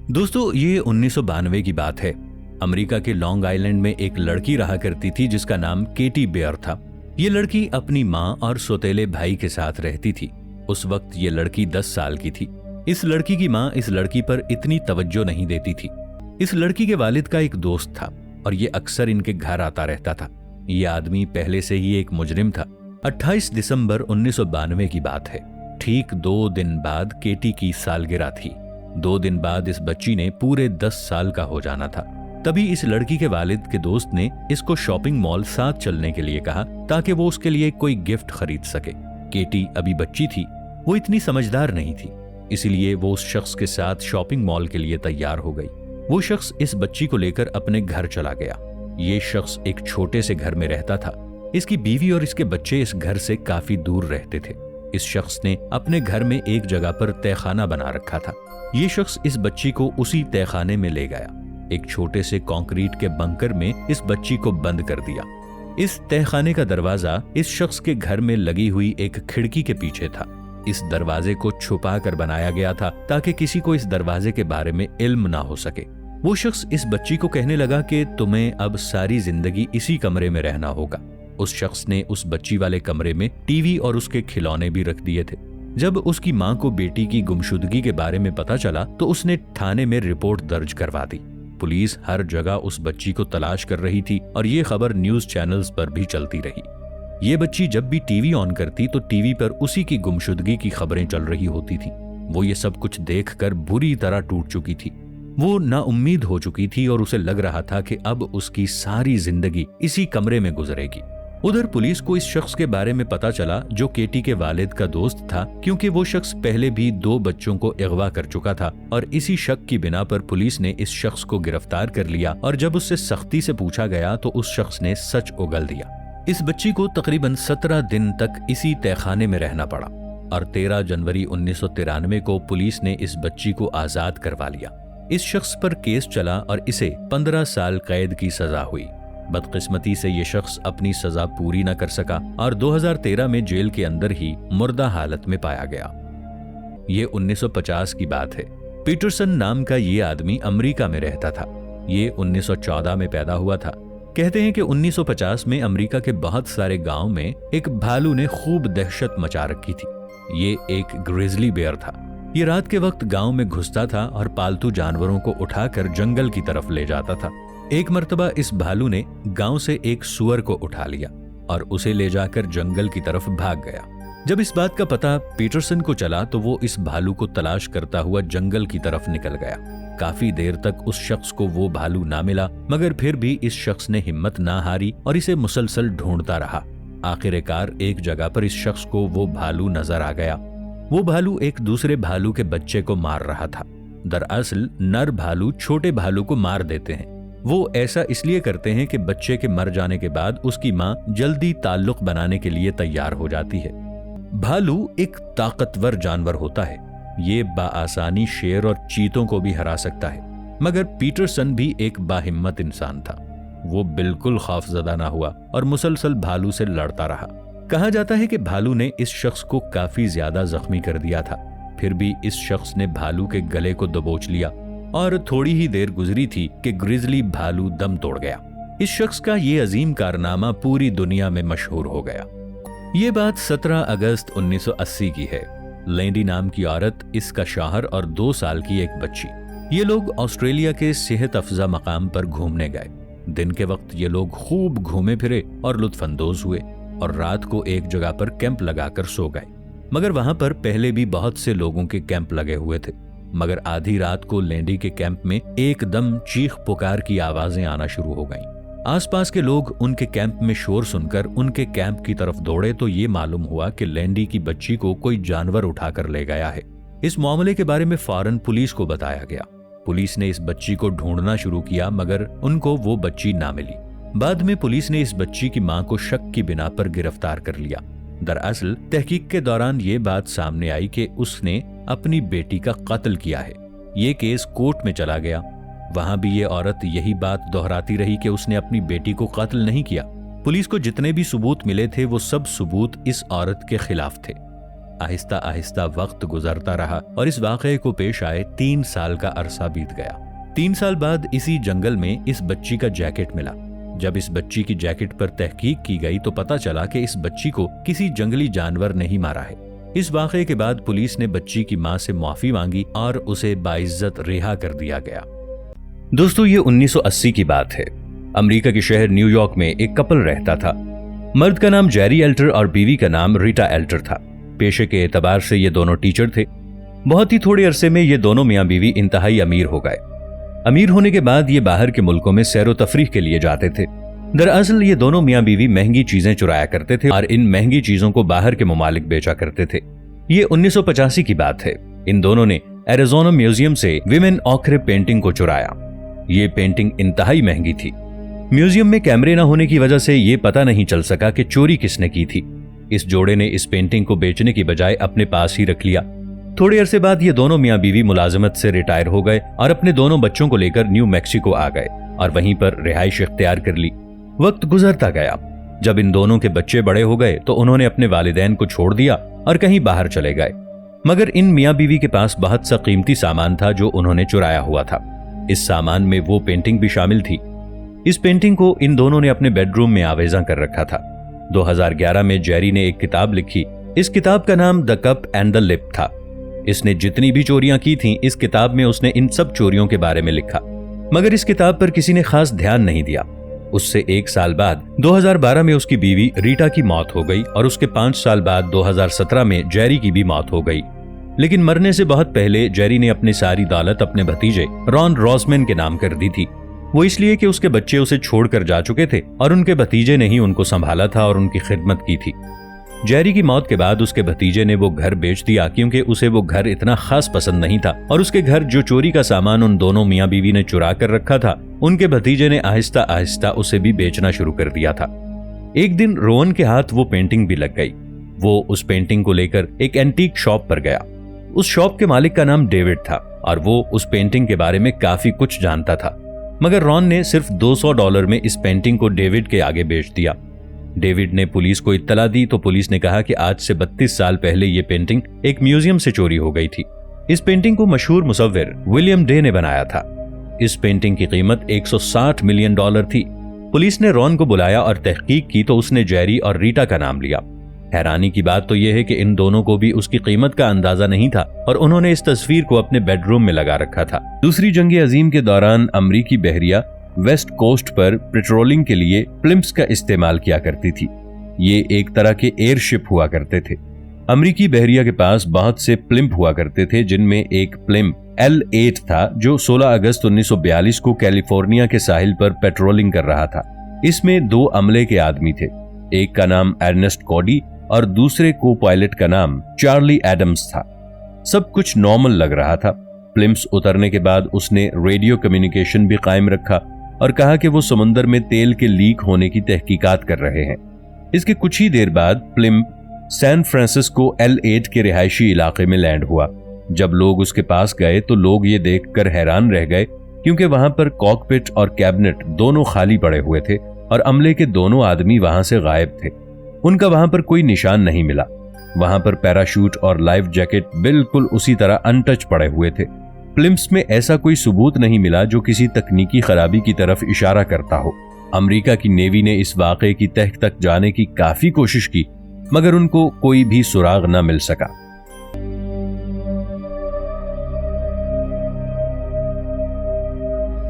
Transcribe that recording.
दोस्तों, ये 1992 की बात है। अमेरिका के लॉन्ग आइलैंड में एक लड़की रहा करती थी जिसका नाम केटी बेयर था। ये लड़की अपनी माँ और सौतेले भाई के साथ रहती थी। उस वक्त ये लड़की 10 साल की थी। इस लड़की की माँ इस लड़की पर इतनी तवज्जो नहीं देती थी। इस लड़की के वालिद का एक दोस्त था और ये अक्सर इनके घर आता रहता था। ये आदमी पहले से ही एक मुजरिम था। 28 दिसंबर 1992 की बात है। ठीक 2 दिन बाद केटी की सालगिरह थी। 2 दिन बाद इस बच्ची ने पूरे 10 साल का हो जाना था। तभी इस लड़की के वालिद के दोस्त ने इसको शॉपिंग मॉल साथ चलने के लिए कहा ताकि वो उसके लिए कोई गिफ्ट खरीद सके। केटी अभी बच्ची थी, वो इतनी समझदार नहीं थी, इसलिए वो उस शख्स के साथ शॉपिंग मॉल के लिए तैयार हो गई। वो शख्स इस बच्ची को लेकर अपने घर चला गया। ये शख्स एक छोटे से घर में रहता था। इसकी बीवी और इसके बच्चे इस घर से काफी दूर रहते थे। इस शख्स ने अपने घर में एक जगह पर तहखाना बना रखा था। ये शख्स इस बच्ची को उसी तहखाने में ले गया। एक छोटे से कंक्रीट के बंकर में इस बच्ची को बंद कर दिया। इस तहखाने का दरवाजा इस शख्स के घर में लगी हुई एक खिड़की के पीछे था। इस दरवाजे को छुपा कर बनाया गया था ताकि किसी को इस दरवाजे के बारे में इल्म ना हो सके। वो शख्स इस बच्ची को कहने लगा कि तुम्हें अब सारी जिंदगी इसी कमरे में रहना होगा। उस शख्स ने उस बच्ची वाले कमरे में टीवी और उसके खिलौने भी रख दिए थे। जब उसकी मां को बेटी की गुमशुदगी के बारे में पता चला तो उसने थाने में रिपोर्ट दर्ज करवा दी। पुलिस हर जगह उस बच्ची को तलाश कर रही थी और ये खबर न्यूज चैनल्स पर भी चलती रही। ये बच्ची जब भी टीवी ऑन करती तो टीवी पर उसी की गुमशुदगी की खबरें चल रही होती थी। वो ये सब कुछ देखकर बुरी तरह टूट चुकी थी। वो नाउम्मीद हो चुकी थी और उसे लग रहा था कि अब उसकी सारी जिंदगी इसी कमरे में गुजरेगी। उधर पुलिस को इस शख्स के बारे में पता चला जो केटी के वालिद का दोस्त था, क्योंकि वो शख्स पहले भी 2 बच्चों को अगवा कर चुका था और इसी शक की बिना पर पुलिस ने इस शख्स को गिरफ्तार कर लिया और जब उससे सख्ती से पूछा गया तो उस शख्स ने सच उगल दिया। इस बच्ची को तकरीबन 17 दिन तक इसी तहखाने में रहना पड़ा और 13 जनवरी 1993 को पुलिस ने इस बच्ची को आजाद करवा लिया। इस शख्स पर केस चला और इसे 15 साल कैद की सजा हुई। बदकिस्मती से ये शख्स अपनी सजा पूरी न कर सका और 2013 में जेल के अंदर ही मुर्दा हालत में पाया गया। ये 1950 की बात है। पीटरसन नाम का ये आदमी अमेरिका में रहता था। ये 1914 में पैदा हुआ था। कहते हैं कि 1950 में अमेरिका के बहुत सारे गांव में एक भालू ने खूब दहशत मचा रखी थी। ये एक ग्रिजली बेयर था। ये रात के वक्त गांव में घुसता था और पालतू जानवरों को उठाकर जंगल की तरफ ले जाता था। एक मर्तबा इस भालू ने गांव से एक सुअर को उठा लिया और उसे ले जाकर जंगल की तरफ भाग गया। जब इस बात का पता पीटरसन को चला तो वो इस भालू को तलाश करता हुआ जंगल की तरफ निकल गया। काफी देर तक उस शख्स को वो भालू ना मिला, मगर फिर भी इस शख्स ने हिम्मत ना हारी और इसे मुसलसल ढूंढता रहा। आखिरकार एक जगह पर इस शख्स को वो भालू नजर आ गया। वो भालू एक दूसरे भालू के बच्चे को मार रहा था। दरअसल नर भालू छोटे भालू को मार देते हैं। वो ऐसा इसलिए करते हैं कि बच्चे के मर जाने के बाद उसकी मां जल्दी ताल्लुक बनाने के लिए तैयार हो जाती है। भालू एक ताकतवर जानवर होता है। ये बाआसानी शेर और चीतों को भी हरा सकता है, मगर पीटरसन भी एक बाहिम्मत इंसान था। वो बिल्कुल खौफजदा ना हुआ और मुसलसल भालू से लड़ता रहा। कहा जाता है कि भालू ने इस शख्स को काफी ज्यादा जख्मी कर दिया था। फिर भी इस शख्स ने भालू के गले को दबोच लिया और थोड़ी ही देर गुजरी थी कि ग्रिजली भालू दम तोड़ गया। इस शख्स का ये अजीम कारनामा पूरी दुनिया में मशहूर हो गया। ये बात 17 अगस्त 1980 की है। लैंडी नाम की औरत, इसका शौहर और 2 साल की एक बच्ची। ये लोग ऑस्ट्रेलिया के सेहत अफजा मकाम पर घूमने गए। दिन के वक्त ये लोग खूब घूमे फिरे और लुत्फानंदोज हुए और रात को एक जगह पर कैंप लगाकर सो गए। मगर वहां पर पहले भी बहुत से लोगों के कैंप लगे हुए थे। मगर आधी रात को लैंडी के कैंप में एकदम चीख पुकार की आवाजें आना शुरू हो गईं। आसपास के लोग उनके कैंप में शोर सुनकर उनके कैंप की तरफ दौड़े तो ये मालूम हुआ कि लैंडी की बच्ची को कोई जानवर उठाकर ले गया है। इस मामले के बारे में फौरन पुलिस को बताया गया। पुलिस ने इस बच्ची को ढूंढना शुरू किया, मगर उनको वो बच्ची ना मिली। बाद में पुलिस ने इस बच्ची की मां को शक की बिना पर गिरफ्तार कर लिया। दरअसल तहकीक के दौरान ये बात सामने आई कि उसने अपनी बेटी का कत्ल किया है। ये केस कोर्ट में चला गया। वहां भी ये औरत यही बात दोहराती रही कि उसने अपनी बेटी को कत्ल नहीं किया। पुलिस को जितने भी सबूत मिले थे वो सब सबूत इस औरत के खिलाफ थे। आहिस्ता आहिस्ता वक्त गुजरता रहा और इस वाकये को पेश आए 3 साल का अरसा बीत गया। 3 साल बाद इसी जंगल में इस बच्ची का जैकेट मिला। जब इस बच्ची की जैकेट पर तहकीक की गई तो पता चला कि इस बच्ची को किसी जंगली जानवर नहीं मारा है। इस वाकये के बाद पुलिस ने बच्ची की मां से माफी मांगी और उसे बाइज्जत रिहा कर दिया गया। दोस्तों, ये 1980 की बात है। अमेरिका के शहर न्यूयॉर्क में एक कपल रहता था। मर्द का नाम जेरी एल्टर और बीवी का नाम रीटा एल्टर था। पेशे के एतबार से ये दोनों टीचर थे। बहुत ही थोड़े अरसे में ये दोनों मियां बीवी इंतहाई अमीर हो गए। अमीर होने के बाद ये बाहर के मुल्कों में सैरो तफरीह के लिए जाते थे। दरअसल ये दोनों मियां बीवी महंगी चीजें चुराया करते थे और इन महंगी चीजों को बाहर के ममालिक बेचा करते थे। ये 1985 की बात है। इन दोनों ने एरिज़ोना म्यूजियम से विमेन ऑखरे पेंटिंग को चुराया। ये पेंटिंग इंतहाई महंगी थी। म्यूजियम में कैमरे न होने की वजह से ये पता नहीं चल सका कि चोरी किसने की थी। इस जोड़े ने इस पेंटिंग को बेचने की बजाय अपने पास ही रख लिया। थोड़े अरसे बाद ये दोनों मियां बीवी मुलाजमत से रिटायर हो गए और अपने दोनों बच्चों को लेकर न्यू मैक्सिको आ गए और वहीं पर रिहाइश इख्तियार कर ली। वक्त गुजरता गया। जब इन दोनों के बच्चे बड़े हो गए तो उन्होंने अपने वालिदैन को छोड़ दिया और कहीं बाहर चले गए। मगर इन मियां बीवी के पास बहुत सा कीमती सामान था जो उन्होंने चुराया हुआ था। इस सामान में वो पेंटिंग भी शामिल थी। इस पेंटिंग को इन दोनों ने अपने बेडरूम में आवेजा कर रखा था। 2011 में जेरी ने एक किताब लिखी। इस किताब का नाम the cup and the lip था। इसने जितनी भी चोरियां की थीं, इस किताब में उसने इन सब चोरियों के बारे में लिखा। मगर इस किताब पर किसी ने खास ध्यान नहीं दिया। उससे 1 साल बाद 2012 में उसकी बीवी रीटा की मौत हो गई और उसके 5 साल बाद 2017 में जेरी की भी मौत हो गई। लेकिन मरने से बहुत पहले जेरी ने अपनी सारी दौलत अपने भतीजे रॉन रॉसमैन के नाम कर दी थी। वो इसलिए कि उसके बच्चे उसे छोड़कर जा चुके थे और उनके भतीजे ने ही उनको संभाला था और उनकी खिदमत की थी। जेरी की मौत के बाद उसके भतीजे ने वो घर बेच दिया क्योंकि उसे वो घर इतना खास पसंद नहीं था और उसके घर जो चोरी का सामान उन दोनों मियां बीवी ने चुरा कर रखा था, उनके भतीजे ने आहिस्ता आहिस्ता उसे भी बेचना शुरू कर दिया था। एक दिन रोहन के हाथ वो पेंटिंग भी लग गई। वो उस पेंटिंग को लेकर एक एंटीक शॉप पर गया। उस शॉप के मालिक का नाम डेविड था और वो उस पेंटिंग के बारे में काफी कुछ जानता था। मगर रॉन ने सिर्फ $200 में इस पेंटिंग को डेविड के आगे बेच दिया। डेविड ने पुलिस को इत्तला दी तो पुलिस ने कहा कि आज से 32 साल पहले ये पेंटिंग एक म्यूजियम से चोरी हो गई थी। इस पेंटिंग को मशहूर मुसव्विर विलियम डे ने बनाया था। इस पेंटिंग की कीमत $160 मिलियन थी। पुलिस ने रॉन को बुलाया और तहकीक की तो उसने जेरी और रीटा का नाम लिया। हैरानी की बात तो यह है कि इन दोनों को भी उसकी कीमत का अंदाजा नहीं था और उन्होंने इस तस्वीर को अपने बेडरूम में लगा रखा था। दूसरी जंग अजीम के दौरान अमरीकी बहरिया वेस्ट कोस्ट पर पेट्रोलिंग के लिए प्लिम्प्स का इस्तेमाल किया करती थी। ये एक तरह के एयरशिप हुआ करते थे। अमरीकी बहरिया के पास बहुत से प्लिम्प हुआ करते थे, जिनमें एक प्लिम्प L8 था जो 16 अगस्त 1942 को कैलिफोर्निया के साहिल पर पेट्रोलिंग कर रहा था। इसमें 2 अमले के आदमी थे। एक का नाम अर्नेस्ट कॉडी और दूसरे को पायलट का नाम चार्ली एडम्स था। सब कुछ नॉर्मल लग रहा था। प्लिम्प्स उतरने के बाद उसने रेडियो कम्युनिकेशन भी कायम रखा और कहा कि वो समुद्र में तेल के लीक होने की तहकीकात कर रहे हैं। इसके कुछ ही देर बाद प्लिम्प सैन फ्रांसिस्को L8 के रिहायशी इलाके में लैंड हुआ। जब लोग उसके पास गए तो लोग ये देखकर हैरान रह गए क्योंकि वहां पर कॉकपिट और कैबिनेट दोनों खाली पड़े हुए थे और अमले के दोनों आदमी वहां से गायब थे। उनका वहां पर कोई निशान नहीं मिला। वहां पर पैराशूट और लाइफ जैकेट बिल्कुल उसी तरह अनटच पड़े हुए थे। प्लिम्प्स में ऐसा कोई सबूत नहीं मिला जो किसी तकनीकी खराबी की तरफ इशारा करता हो। अमेरिका की नेवी ने इस वाकये की तह तक जाने की काफी कोशिश की मगर उनको कोई भी सुराग न मिल सका।